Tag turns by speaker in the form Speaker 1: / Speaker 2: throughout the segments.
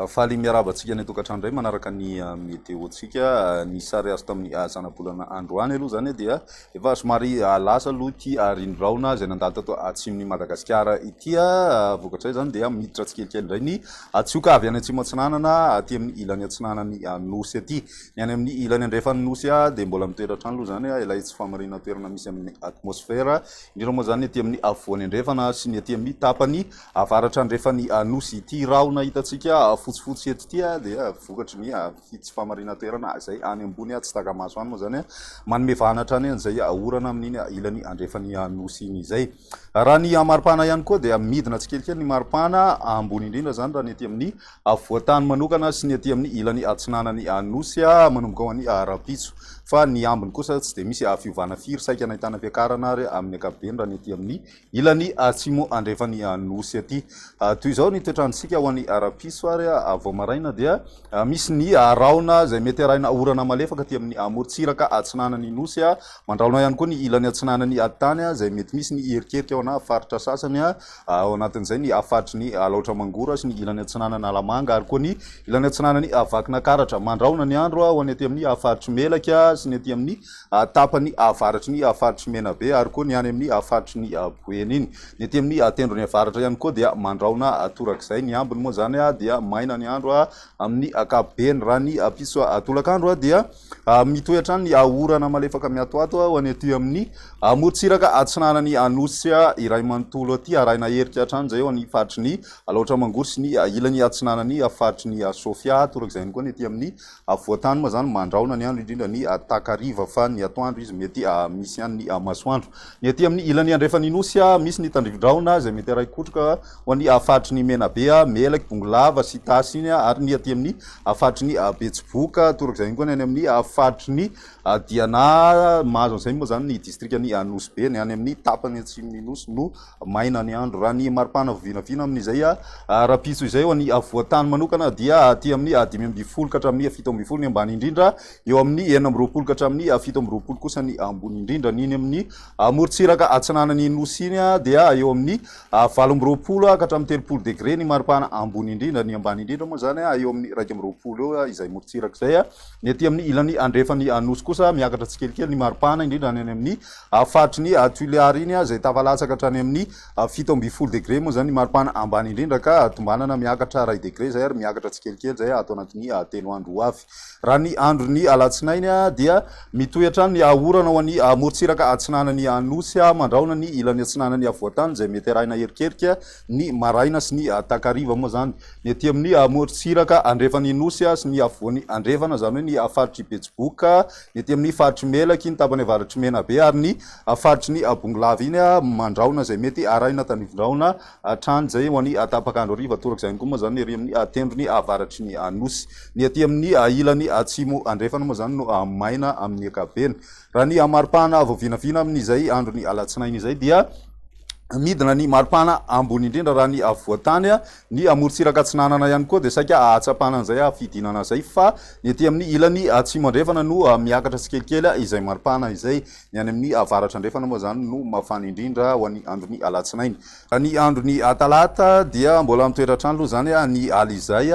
Speaker 1: faly miarabatsika ny tokatrano indray manaraka ny météo-tsika ny sary azo tamin'ny zana-bolana androany aloha zany dia efa somary lasa aloha ty rindroaona zay nandalo tato atsimon'ny Madagasikara ity vokatray zany dia miditra tsikelikely indray ny tsioka avy any atsimo atsinanana aty amin'ny ilany atsinanany nosy aty ny any amin'ny ilany andrefany nosy dia mbola mitoetratrano aloha zany ilay tsy famarina toerana misy amin'ny atmosfera indrindra moa zany aty amin'ny avoany andrefana sy ny aty amin'ny tapany avaratra andrefany nosy ity raona hitantsika fotsifotsy eto ty dia vokatry ny tsy famarina toerana zay any ambony tsy takamaso any moa zany manome vanatra any zay orana amin'iny ilany andrefany nosy iny zay raha ny maripana ihany koa dia midina tsikelikely ny maripana ambony indrindra zany raha ny aty amin'ny voatany manokana sy ny aty amin'ny ilany atsinanany nosy manomboka ho an'ny rapitso fa ny ambiny kosa tsy de misy fiovana firy saika nahitana fiakarana ary amin'ny ankapobeny raha ny aty amin'ny ilany atsimo andrefany nosy aty toy izao ny toetrandrotsika ho an'ny rapitso ary vao maraina dia misy ny raona zay mety arahina orana malefaka aty amin'ny morontsiraka atsinanany nosy mandraona ihany koa ny ilany atsinanany tany zay mety misy ny erikerika ao ana faritra sasany ao anatin'izay ny afaritry ny laotra mangora sy ny ilany atsinanany alamanga ary koa ny ilany atsinanany vakina karatra mandraona ny andro ho any aty amin'ny afaritry melaka sy ny aty amin'ny tapany avaratry ny afaritry menabe ary koa ny any amin'ny afaritry ny boeny iny ny aty amin'ny tendro ny avaratra ihany koa dia mandraona torak'izay ny ambiny moa zany dia maina ny andro amin'ny akapobeny raha ny piso tolakandro dia mitoetra ny orana malefaka miatoato ho any aty amin'ny morontsiraka atsinanany nosy iray manontolo aty arahina herika hatrany zay eo any faritry ny laotra mangory sy ny ilany atsinanany faritry ny sofia torak'izay ny koa ny aty amin'ny voatany moa zany mandraona ny andro indrindra ny takariva fa ny atoandro izy mety misy ihany ny masoandro ny aty amin'ny ilany andrefany nosy misy ny tandrivindraona zay mety araikotroka ho any faritry ny menabe melaky bongolava sy tasy iny ary ny aty amin'ny faritry ny betsiboka torak'izay ny koa ny any amin'ny faritry ny diana mahazo an'izay moa zany ny distrikany nosy be ny any amin'ny tapany atsimony nosy no maina ny andro raha ny maripana vovinavina amin'izay rapitso izay ho any voatany manokana dia aty amin'ny 5 ka hatramin'ny 7 ny ambany indrindra eo amin'ny 9 ka hatramin'ny 7 kosa ny ambony indrindra niny amin'ny morontsiraka atsinanany nosy iny dia eo amin'ny 8 ka hatramin'ny 3 degré ny maripana ambony indrindra ny ambany indrindra moa zany eo amin'ny 2 eo izay morontsiraka zay ny aty amin'ny ilany andrefany nosy kosa miakatra tsikelikely ny maripana indrindra ny amin'ny faritry ny tuileary iny zay tafalatsaka hatrany amin'ny 7 degré moa zany ny maripana ambany indrindra ka tombanana miakatra 2 degré zay ary miakatra tsikelikely zay atao anatin'ny telo andro ho avy raha ny andro ny alatsinainy dia mitoetra ny orana ho an'ny morontsiraka atsinanany nosy mandraona ny ilany atsinanany voatany zay mety arahina herikerika ny maraina sy ny takariva moa zany ny aty amin'ny morontsiraka andrefany nosy sy ny avoany andrefana zany hoe ny faritry betsiboka ny aty amin'ny faritry melaky ny tapany avaratry menabe ary ny faritry ny bongolava iny mandraona zay mety arahina tandrivindraona trany zay ho any tapakandro ariva torak'izay koa moa zany ery amin'ny tendro ny avaratry ny nosy ny aty amin'ny ilany atsimo andrefana moa zany no maina amin'ny akapobeny raha ny maripana voavinavina amin'izay andro ny alatsinainy izay dia midina ny maripana ambony indrindra raha ny voatany ny morontsiraka atsinanana ihany koa dia saika atsapana an'izay fidinana zay fa ny aty amin'ny ilany atsimo andrefana no miakatra tsikelikely izay maripana izay ny any amin'ny avaratra andrefana moa zany no mafana indrindra ho an'ny andro ny alatsinainy raha ny andro ny talata dia mbola mitoetratrano aloha zany ny aly izay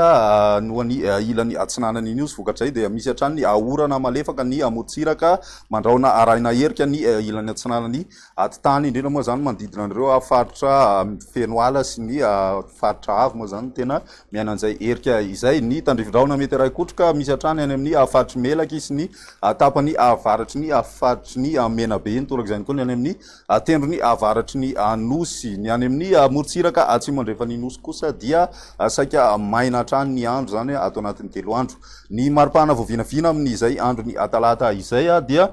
Speaker 1: no any ilany atsinanany iny osy vokatray dia misy hatrany ny orana malefaka ny morontsiraka mandraona arahina herika ny ilany atsinanany titany indrindra moa zany manodidina an'ireo faritra feno ala sy ny faritra avy moa zany tena miaina an'izay herika izay ny tandrivindraona mety araikotroka misy hatrany any amin'ny faritry melaky sy ny tapany avaratry ny faritry ny menabe iny torak'izay koa ny any amin'ny tendro ny avaratry ny nosy ny any amin'ny morontsiraka atsimo andrefany nosy kosa dia saika maina hatrany ny andro zany atao anatin'ny 3 andro ny maripana voavinavina amin'izay andro ny talata izay dia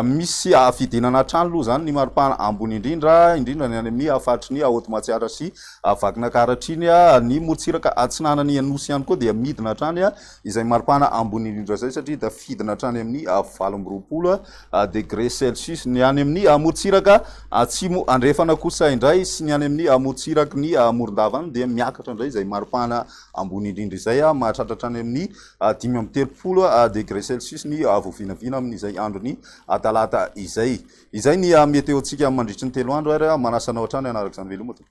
Speaker 1: misy fidinana hatrany aloha zany ny maripana ambony indrindra ny any amin'ny faritry ny Haute-Matsiatra sy vakina karatra iny ny morontsiraka atsinanany nosy ihany koa dia midina hatrany izay maripana ambony indrindra zay satria da fidina hatrany amin'ny 20 degré celsius ny any amin'ny morontsiraka atsimo andrefana kosa indray sy ny any amin'ny morontsiraka ny morondava any dia miakatra indray izay maripana ambony indrindra izay mahatratra hatrany amin'ny 5 degré celsius ny voavinavina amin'izay andro ny talata izay ny meteotsika mandritry ny 3 andro ary manasanao hatrany anaraka izany velomoto